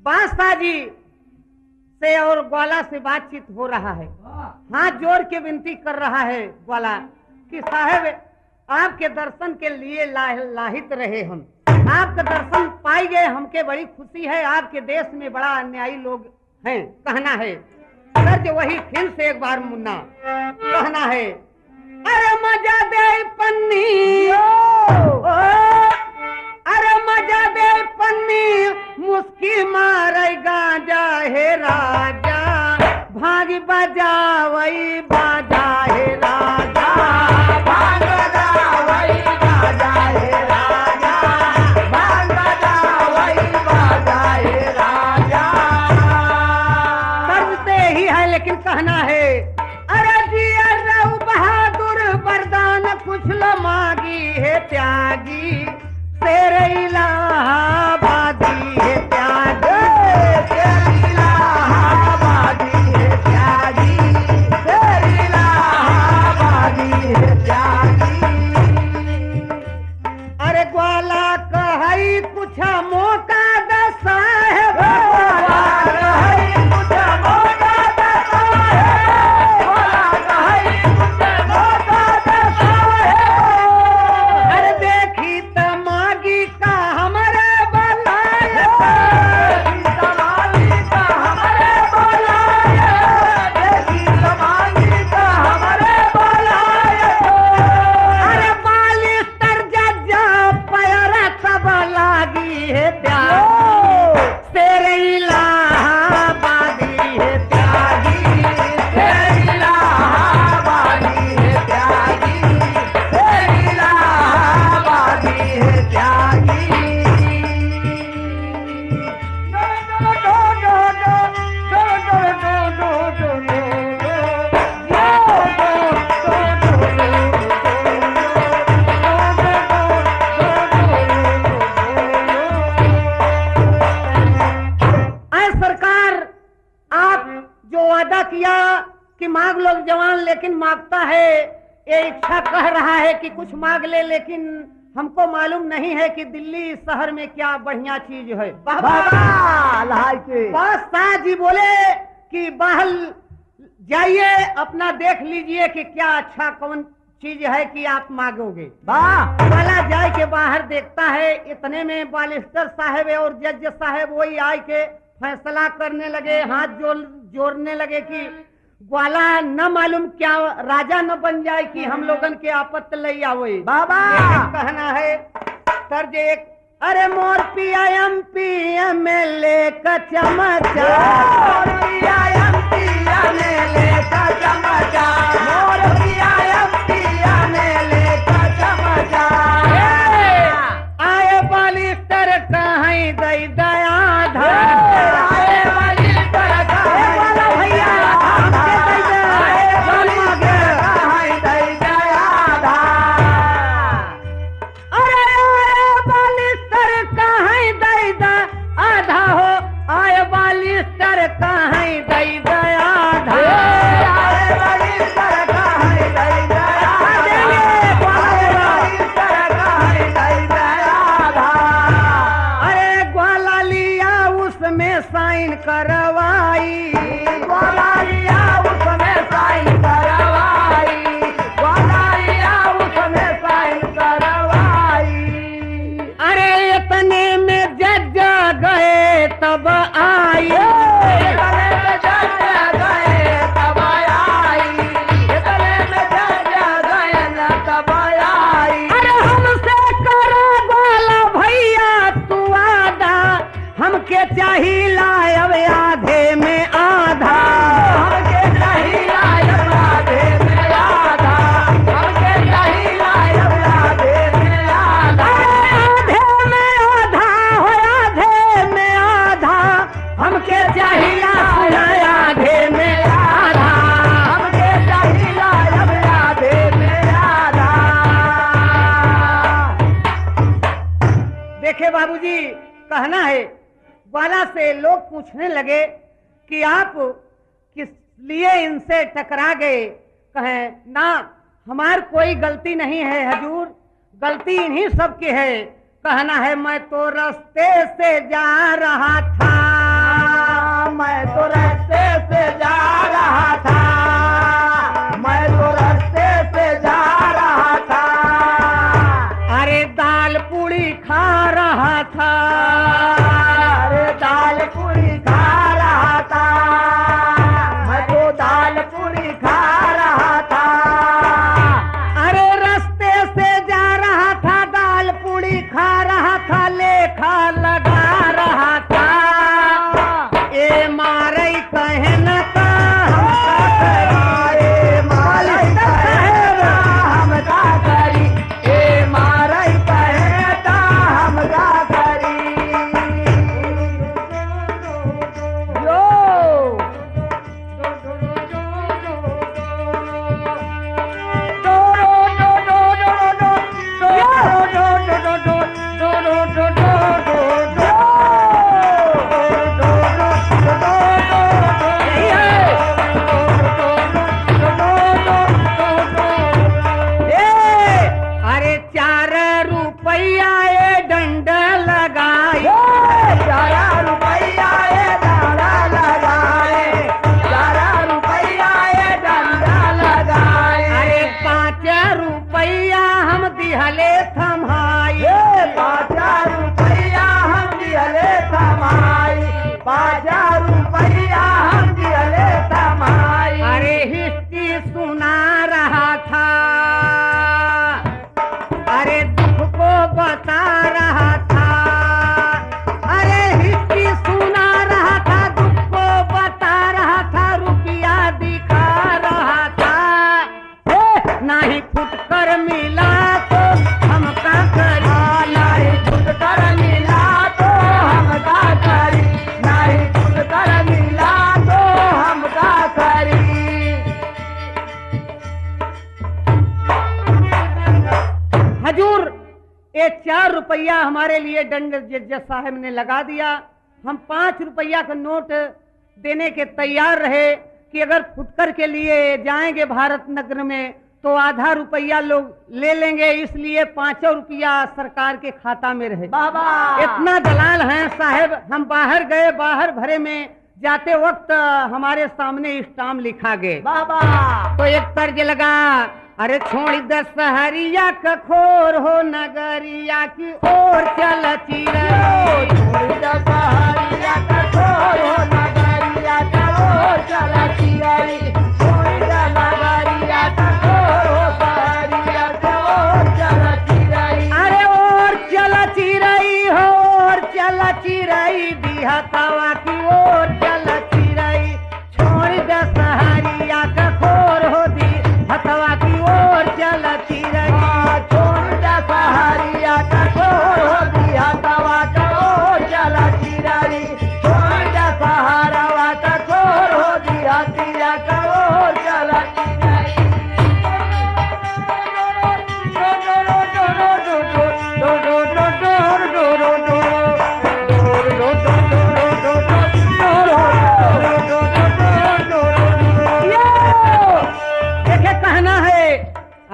बादशाह जी से और ग्वाला से बातचीत हो रहा है। हाथ जोड़ के विनती कर रहा है ग्वाला कि साहब आपके दर्शन के लिए लाहित रहे हम। आपका दर्शन पाई गए, हमके बड़ी खुशी है। आपके देश में बड़ा अन्यायी लोग हैं, कहना है। सर वही फिर से एक बार मुन्ना कहना है, अरे मजा दे पन्नी, अरे मजा दे पन्नी, मुस्की मारे गांजा है राजा, भाग बजावई बाजा है राजा, भाग बजावई बाजा है राजा, भाग बजावई बाजा है राजा। करते ही है लेकिन कहना है, अरे जिया रहू बहादुर वरदान कुछ लो मांगी है त्यागी, तेरे इलाहाबादी है त्यागी, तेरे इलाहाबादी है त्यागी, तेरे इलाहाबादी है त्यागी। अरे ग्वाला कहई कुछ मौका दसा है, ग्वाला कहई कुछ मौका दसा है, ग्वाला कहई कुछ मौका दसा है। अरे देखी तमागी का हमारे बलाए, देखी तमागी का हमारे बलाए, देखी तमागी का हमारे बलाए। अरे बालिस्तर जज्जा पैरा सब लागी है त्यागी, तेरे इलाहाबादी है त्यागी, तेरे इलाहाबादी है त्यागी, तेरे इलाहाबादी है त्यागी। सरकार आप जो वादा किया कि मांग लो जवान, लेकिन मांगता है, ये इच्छा कह रहा है कि कुछ मांग ले, लेकिन हमको मालूम नहीं है कि दिल्ली शहर में क्या बढ़िया चीज है। बादशाह जी बोले कि बाहर जाइए, अपना देख लीजिए कि क्या अच्छा कौन चीज है कि आप मांगोगे। वाला जाए के बाहर देखता है, इतने में बालिस्टर साहब और जज साहब वही आए के फैसला करने लगे, हाथ जोड़ने लगे कि ग्वाला न मालूम क्या राजा न बन जाए कि हम लोगन के आपत्ति ले आवे। बाबा कहना है तर्ज एक, अरे मोर पीएम एमएलए का चमचा, मोर पीएम एमएलए का चमचा, मोर पीएम एमएलए का चमचा। आए बालिस्तर कहीं दई दया धा, आए बालिस्तर कहीं वाला भैया हमके दई दे, कहीं दई दया धा। अरे बालिस्तर कहीं दई दा आधा हो, आए बालिस्तर कहीं दई दया धा, आए बालिस्तर कहीं दई दया धा, आए बालिस्तर कहीं दई दया धा। अरे ग्वाला लिया उसमें साइन करवाई, ग्वाला लिया उसमें साइन करवाई, ग्वाला लिया उसमें साइन करवाई। अरे इतने में जज गए तब आई, इतने में जज गए तब आई, इतने में जज गए न तब आई। अरे हमसे करो ग्वाला भैया तू वादा, हमके चाहिए अब आधे में आधा, हमके चाहिए अब आधे में आधा, हमके चाहिए अब आधे में आधा, आधे में आधा हो, आधे में आधा, हमके चाहिए आधे में आधा, हमके चाहिए अब आधे में आधा। देखे बाबूजी कहना है, ग्वाला से लोग पूछने लगे कि आप किस लिए इनसे टकरा गए। कहें ना, हमार कोई गलती नहीं है हजूर, गलती इन्हीं सब की है। कहना है मैं तो रास्ते से जा रहा था, मैं तो रास्ते से जा रहा था, मैं तो रास्ते से जा रहा था। अरे दाल पूड़ी खा रहा था, अरे दाल पूरी खा रहा था, मैं तो दाल पूरी खा रहा था। अरे रास्ते से जा रहा था, दाल पूड़ी खा रहा था, लेखा लगा रहा था। ए मारे कहन का ए मारई कहेगा हम का करी, ए मारई कहेगा हम का करी। यो अरे 4 रुपया ये डंड लगाए, 4 रुपया ये डाला लगाए, 4 रुपया ये डंडा लगाए। अरे 5 रुपया हम दिहले थमाए, 5 रुपया हम दिहले थमाई, 5 रुपया हम दिहले थमाई। अरे हिस्ट्री सुना रहा था, अरे दुख को बता रहा था। अरे हिस्ट्री सुना रहा था, दुख को बता रहा था, रुपया दिखा रहा था। नहीं फुटकर मिला तो हम का करी, नहीं खुद कर मिला तो हम का करी, नहीं खुद कर मिला तो हम का करी। हजूर ये 4 रुपया हमारे लिए दंड जज साहब ने लगा दिया। हम 5 रुपया का नोट देने के तैयार रहे कि अगर फुटकर के लिए जाएंगे भारत नगर में तो आधा रुपया लोग ले लेंगे, इसलिए 5 रुपया सरकार के खाता में रहे। बाबा इतना दलाल हैं साहब। हम बाहर गए, बाहर भरे में जाते वक्त हमारे सामने स्टाम्प लिखा गए, बाबा तो एक तर्ज लगा, अरे छोड़ दस सहरिया कखोर हो नगरिया की ओर चल चिरा। छोड़ द पहाड़िया कठोर हो नगरिया का ओर चला चिराई, छोड़ द नगरिया कठोर हो पहाड़िया का ओर चला चिराई। अरे और चल चिरई हो, और चल चिरई बिहतवा की ओर चल चिरई। छोड़ दस सहरिया कखोर हो दी हथवा की ओर चल चिरई। छोड़ द पहाड़िया कठोर हो दिया तवा का ओर चला चिराई, छोड़ द सहारावा कठोर हो दिया तिया का ओर चला चिराई। देखे कहना है,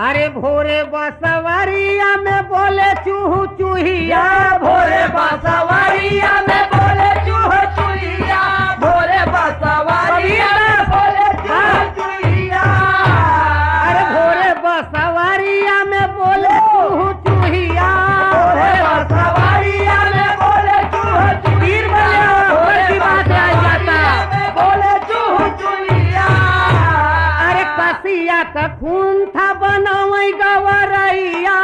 अरे भोरे बसवरिया में बोले चूहू चूहिया, भोरे बासवरिया में बोले चूह चूहिया, भोरे बासवरिया में बोले चूह चूहिया। अरे भोरे बसवरिया में बोले चूहू चूहिया। भोरे बासवरिया में बोले चूह वीर चूहिया, बोले, भोरे की बात आ जाता। में बोले चूह चूहिया। अरे कसिया का खून था बनवई गवरैया,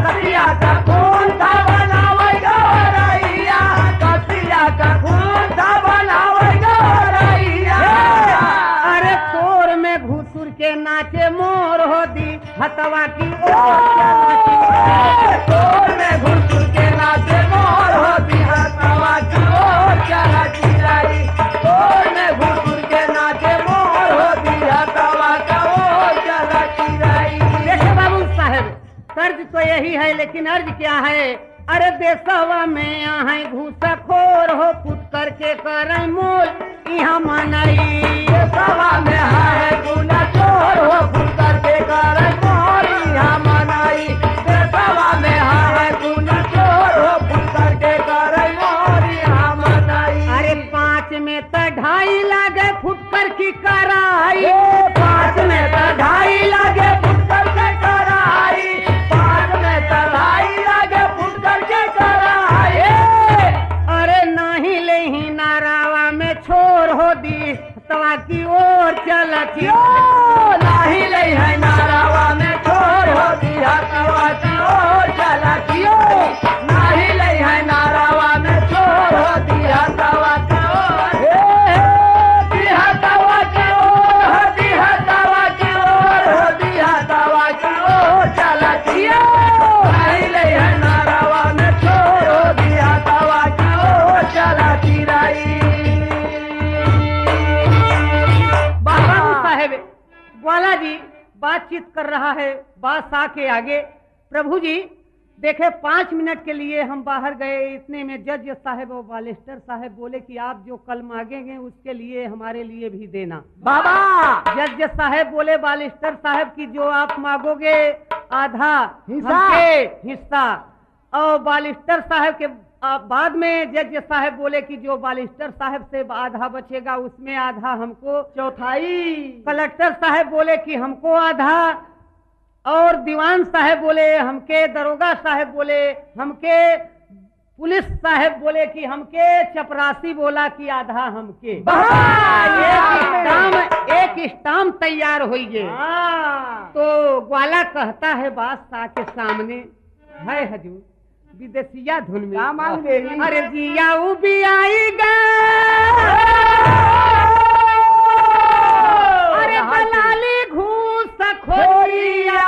कसिया का खून था बनावै गौरैया, कसिया का खून था बनावै गौरैया। अरे तोर में घुसुर के नाचे मोर हो दी हथवा की ओर। तोर में घुसुर के नाचे मोर होती हथवा की ओर चला चिराई, तोर में घुसुर के नाचे मोर होती हथवा का ओर चला चिराई। देखो बाबू साहब, कर्ज तो यही है, लेकिन अर्ज क्या है? अरे देशवा में यहाँ घूसखोर हो, पुत करके करे मोल यहाँ मनई। सवा में है गुना चोर हो, फुल करके करे मोर यहाँ मनाई। सवा में है गुना चोर हो, फुल करके करे मोर यहाँ मनाई। अरे 5 में तो 2.5 चला यो नाही ले है नारावा में छोर हो दिया तवा चोर चला कियो नाही ले है नारावा में छोर हो दिया तवा चोर दिया तवा चोर हो दिया तवा चोर हो दिया तवा चोर चला कियो नाही ले है नारावा में छोर हो दिया तवा चोर चला चिराई ग्वाला जी बातचीत कर रहा है बादशाह के आगे। प्रभु जी देखे 5 मिनट के लिए हम बाहर गए, इतने में जज साहब और बालिस्टर साहब बोले कि आप जो कल मांगेंगे उसके लिए हमारे लिए भी देना। बाबा जज साहब बोले बालिस्टर साहब की जो आप मांगोगे आधा हिस्सा और बालिस्टर साहब के बाद में जज साहब बोले कि जो बालिस्टर साहब से आधा बचेगा उसमें आधा हमको, चौथाई। कलेक्टर साहब बोले कि हमको आधा, और दीवान साहब बोले हमके, दरोगा साहब बोले हमके, पुलिस साहब बोले कि हमके, चपरासी बोला कि आधा हमके। एक स्टाम्प तैयार हुई तो ग्वाला कहता है बादशाह के सामने, है हजूर विदेशिया धुन में मांग देगी। अरे जिया भी आएगा, अरे दलाली घूस खोरिया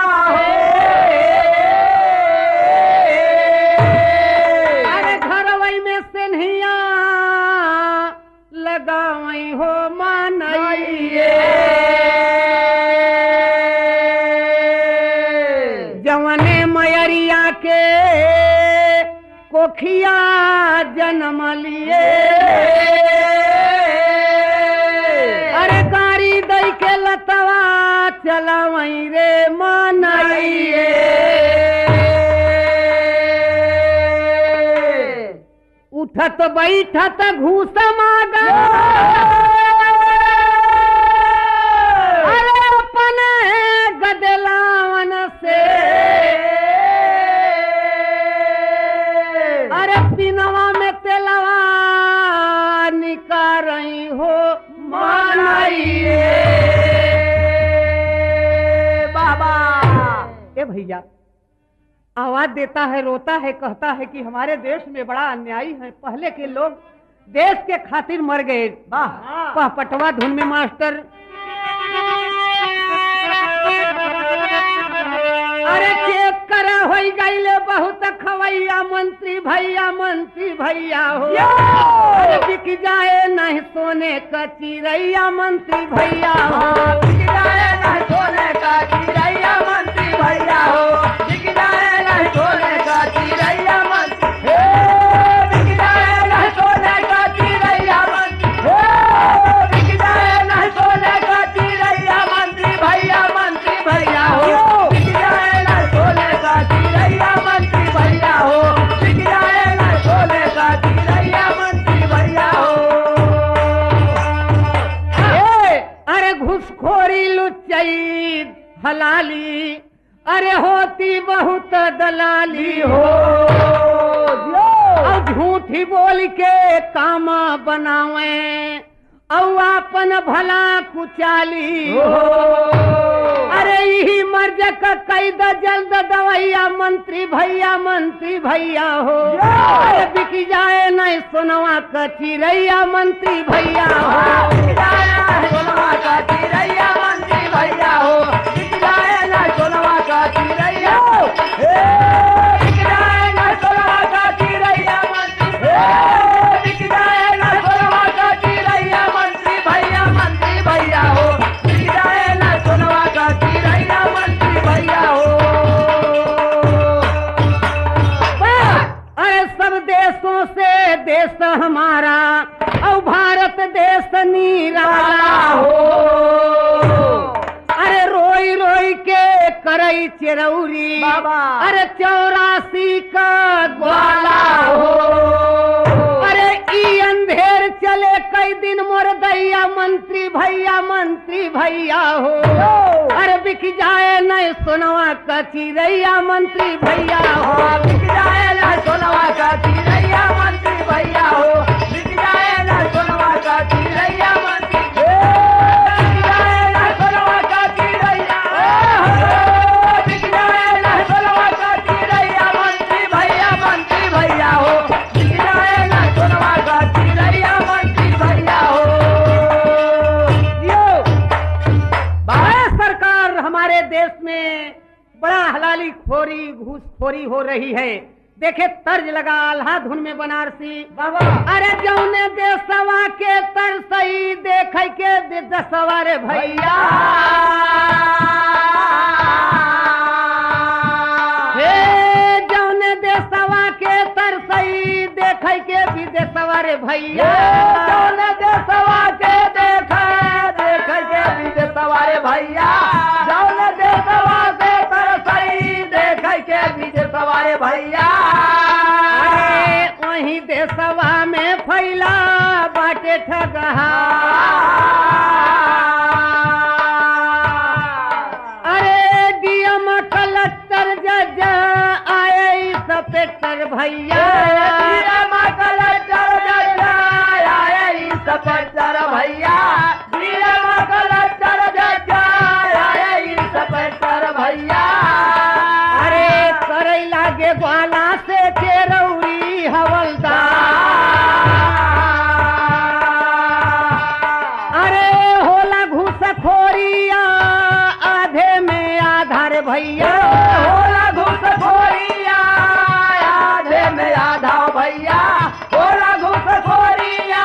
अरे घरवई में सिन्हिया लगावई हो मानइए, जवने मयरिया के कोखिया जन्म लिए, अरे गाड़ी दई के लतवा चलावई रे मानइए, उठत बैठत घूस मांगा, अरे अपने गदलावन से, अरे पिनवा में तेलवा निकाल रही हो मानाइए। बाबा ए भैया आवाज देता है, रोता है, कहता है कि हमारे देश में बड़ा अन्यायी है, पहले के लोग देश के खातिर मर गए। पटवा धुन में मास्टर, अरे चेक करा हो गईले बहुत खवैया मंत्री भैया हो, बिक जाए नहीं सोने का चिरैया मंत्री भैया हो, बिक जाए नहीं सोने का चिरैया मंत्री भैया हो, बिक जाए नहीं सोने का चिरैया मंत्री, बिक जाए नहीं सोने का चिरैया मंत्री, बिक जाए नहीं सोने का चिरैया मंत्री भैया हो, बिक जाए नहीं सोने का चिरैया मंत्री भैया हो, बिक जाए नहीं सोने का चिरैया मंत्री भैया हो। अरे घुसखोरी लुच्चाई हलाली, अरे होती बहुत दलाली हो, और झूठी बोल के काम बनावे और अपन भला कुचाली हो, अरे यही मर्ज का कैद जल्द दवैया मंत्री भैया हो, अरे बिक जाए नहीं सोनवा का चिरैया मंत्री भैया हो, बिक जाए सोनवा का चिरैया मंत्री भैया हो, बिक जाए ना सोनवा का चिरैया, बिक जाए ना सोनवा का चिरैया मंत्री, बिक जाए ना सोनवा का चिरैया मंत्री भैया हो, बिक जाए ना सोनवा का चिरैया मंत्री भैया हो। अरे सब देशों से देश हमारा और भारत देश निराला हो, अरे रोई रोई के करई चिरौरी बाबा, अरे 84 का ग्वाला हो, अरे ई अंधेर चले कई दिन मोर दैया मंत्री भैया हो, अरे बिक जाए नहीं सोनवा का चिरैया मंत्री भैया हो, बिक जाए ना सोनवा का चिरैया मंत्री भैया हो, बिक जाए ना सोनवा का चिरैया मंत्री, बिक जाए ना हमारे देश में बड़ा हलाली खोरी घूसखोरी हो रही है। देखे तर्ज लगा आल्हा धुन में बनारसी बाबा अरे जौने देशवा के तरसई देख के देशवा रे भैया हे जौने देशवा के तरसई देख के विदेशवा रे भैया जौने देशवा के देख के विदेशवा रे भैया जौने देशवा के तरसई देख के विदेशवा रे भैया वही देशवा में फैला बाटे ठगहा अरे डीएम कलेक्टर जज आए इंस्पेक्टर भैया डीएम कलेक्टर जज आए इंस्पेक्टर भैया डीएम कलेक्टर जज आए इंस्पेक्टर भैया अरे करे लागे ग्वाला से केरौरी हवलदार अरे होला घूसखोरिया आधे में आधार भैया होला घूसखोरिया आधे में आधा भैया होला घूसखोरिया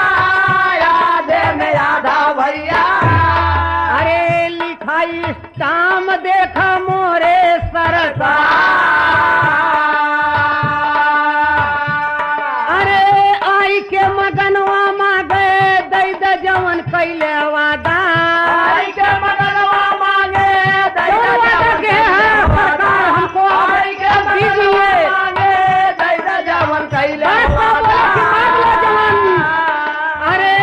आधे में आधा भैया अरे लिखाई स्टाम देखा मोरे सरसा अरे आई के मगनवा मांगे दई द जवन कैले वादा आई के मगनवा मांगे दई द वादा के है सरकार हमको आई के दीजिए मांगे दई द जवन कैले वादा जवन अरे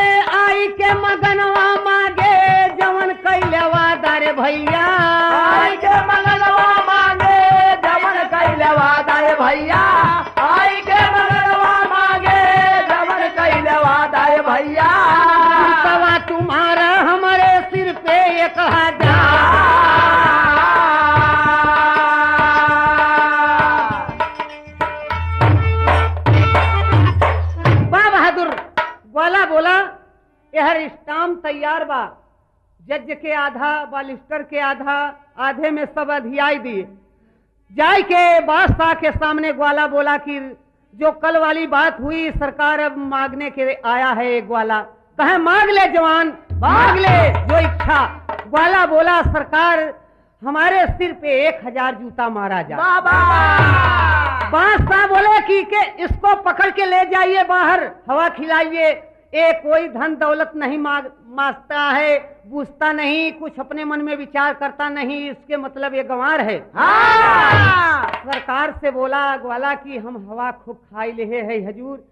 आई के मगनवा मांगे जवन कैले वादा रे भैया आई के मगनवा मांगे जवन कैले वादा रे भैया आई के मगनवा मांगे जवन कैले वादा रे भैया सवा तुम्हारा हमारे सिर पे 1000 बा बहादुर ग्वाला बोला यह स्टाम्प तैयार बा जज के आधा बालिस्टर के आधा आधे में सब अधियाई दिए जाय के बादशाह के सामने ग्वाला बोला कि जो कल वाली बात हुई सरकार अब मांगने के आया है एक ग्वाला कहे मांग ले जवान मांग ले जो इच्छा ग्वाला बोला सरकार हमारे सिर पे 1000 जूता मारा जाए बाबा बादशाह बोले कि के इसको पकड़ के ले जाइए बाहर हवा खिलाइए ये कोई धन दौलत नहीं मांगता है पूछता नहीं कुछ अपने मन में विचार करता नहीं इसके मतलब ये गंवार है सरकार से बोला ग्वाला कि हम हवा खूब खाई ले है हजूर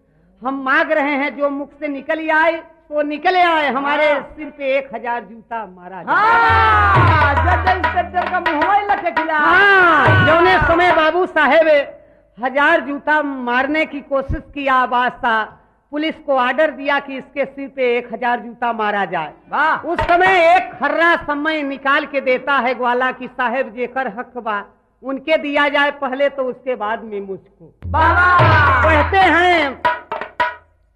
हम मांग रहे हैं जो मुख से निकल ही आए तो निकले आए हमारे सिर पे 1000 जूता मारा का मुंह लगे खिला जौने समय बाबू साहेब 1000 जूता मारने की कोशिश किया बादशाह पुलिस को ऑर्डर दिया कि इसके सिर पे 1000 जूता मारा जाए उस समय एक खर्रा समय निकाल के देता है ग्वाला की साहेब जेकर हक बा उनके दिया जाए पहले तो उसके बाद में मुझको कहते हैं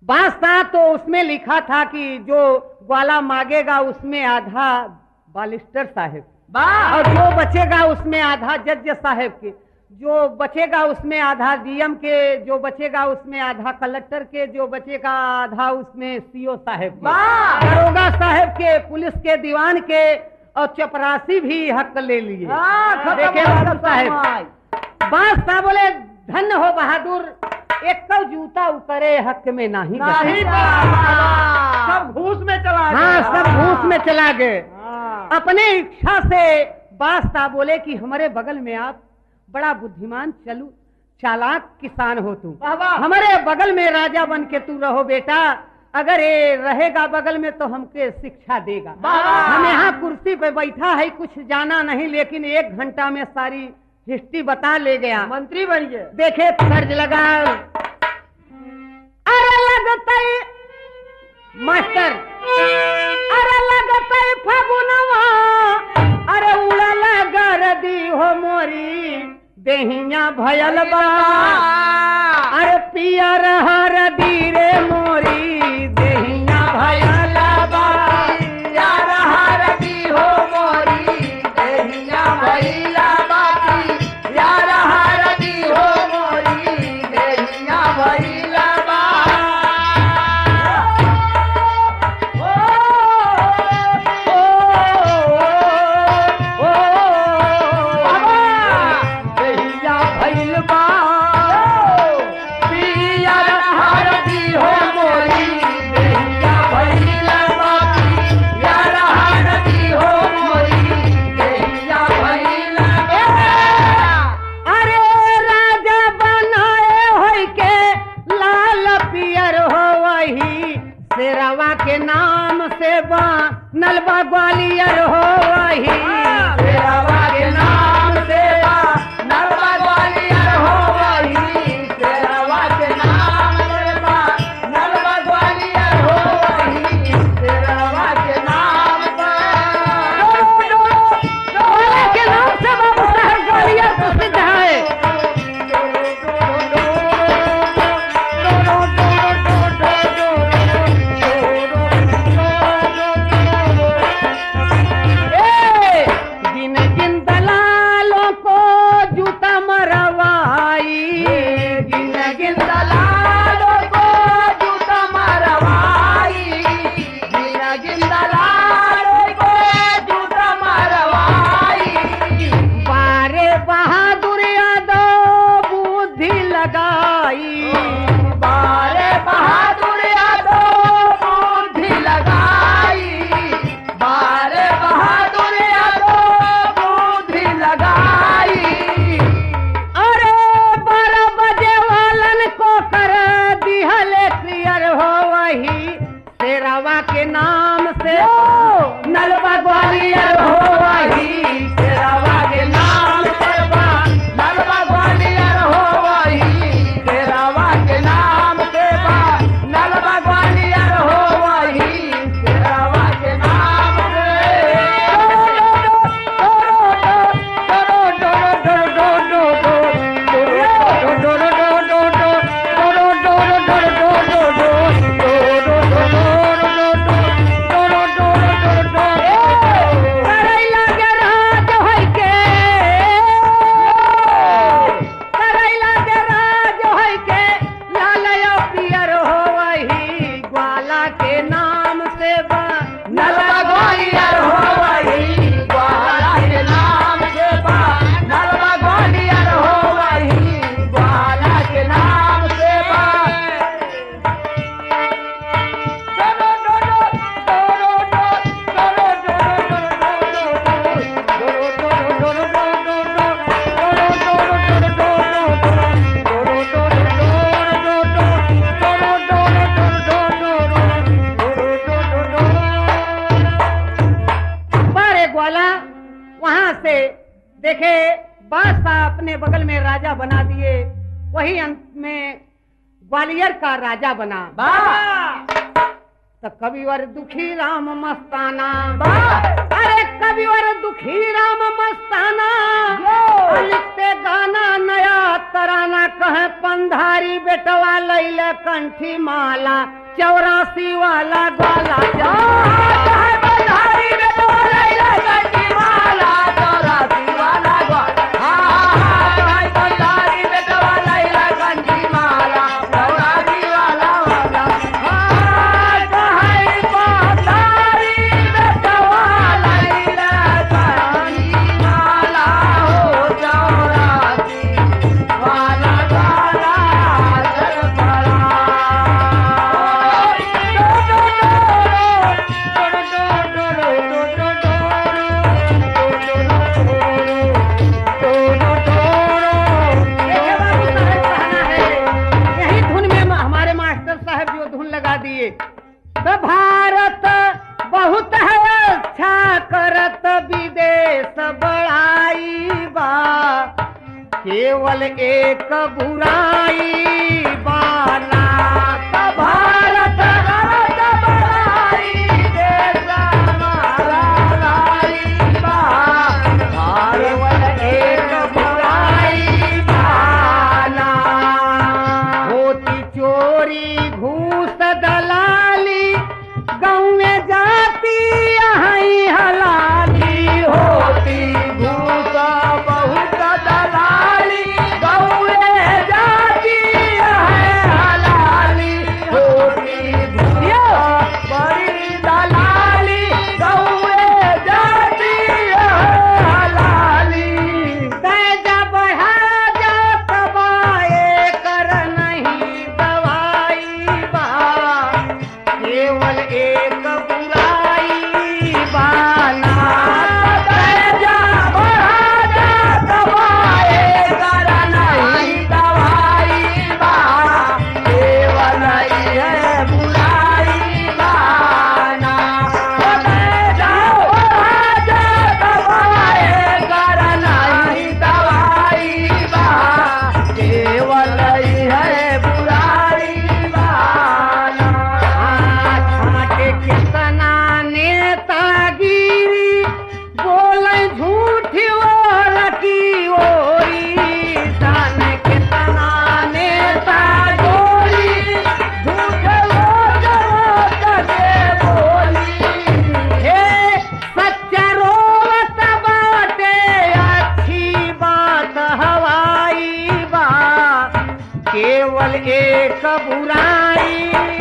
बादशाह तो उसमें लिखा था कि जो ग्वाला मांगेगा उसमें आधा बालिस्टर साहेब और जो बचेगा उसमें आधा जज साहेब के जो बचेगा उसमें आधा डीएम के जो बचेगा उसमें आधा कलेक्टर के जो बचेगा आधा उसमें सीओ साहेब के दरोगा साहेब के पुलिस के दीवान के और चपरासी भी हक ले लिए देखे साहेब बादशाह बोले धन्य हो बहादुर एक जूता उतरे हक में नहीं सब घूस में चला सब घूस में चला गए अपने इच्छा से बादशाह बोले कि हमारे बगल में आप बड़ा बुद्धिमान चलू चालाक किसान हो तू हमारे बगल में राजा बन के तू रहो बेटा अगर ये रहेगा बगल में तो हमके शिक्षा देगा हम यहाँ कुर्सी पे बैठा है कुछ जाना नहीं लेकिन 1 घंटा में सारी हिस्ट्री बता ले गया मंत्री बन गए देखे तर्ज लगा अरे लगता मास्टर अरे लगता फगुनवा अरे उड़ल गरदी हो मोरी देहिया भयल बा अरे पियर हरदी रे मोरी देहिया भयल बा पियर हरदी हो मोरी देहिया नलवा ग्वालियर हो वही शेरवा के नाम से बा नलवा ग्वालियर हो वही शेरवा के नाम से बा नलवा ग्वालियर हो वही शेरवा के नाम पर ग्वाला के नाम से बाबू शहर ग्वालियर प्रसिद्ध है। गिन गिन दलालों को जूता मरवाई गिन गिन दलालों को जूता मरवाई गिन गिन दलालों को जूता मरवाई बारे बहादुर यादव बुद्धि लगाई बारे बहादुर यादव बुद्धि लगाई बारे बहादुर यादव बुद्धि लगाई अरे 12 बजे वालन को कर दिहल क्लियर हो वही शेरवा के नाम से नलवा ग्वालियर हो वही शेरवा के नाम से बा नलवा ग्वालियर हो वही शेरवा के नाम से बा नलवा ग्वालियर हो वही शेरवा के नाम करैला के राज होय के करैला के राज होय के लाल या पियर हो वही ग्वाला के नाम से बा नलवा ग्वालियर हो वही ग्वाला के नाम से बा नलवा ग्वालियर हो वही ग्वाला के नाम से बा बारे ग्वाला वहां से देखे बादशाह अपने बगल में राजा बना दिए वही अंत में ग्वालियर का राजा बना तो कविवर दुखी राम मस्ताना अरे कविवर दुखी राम मस्ताना लिखते गाना नया तराना कहे पंधारी बेटवा लैले कंठी माला 84 वाला ग्वाला जा पंधारी बेटवा लैले कंठी माला 84 वाला ग्वाला पंधारी बेटवा लैले कंठी माला 84 वाला दिए तो भारत बहुत है अच्छा करत विदेश बड़ाई बा केवल एक बुराई बाना तो भारत करत बड़ाई देश हमारा लाई बा केवल एक बुराई बाना होती चोरी घूस दलाली गाँव में जाती यहाँ हलाली होती घूस बहुत दलाली गाँव में जाती है हलाली बुराई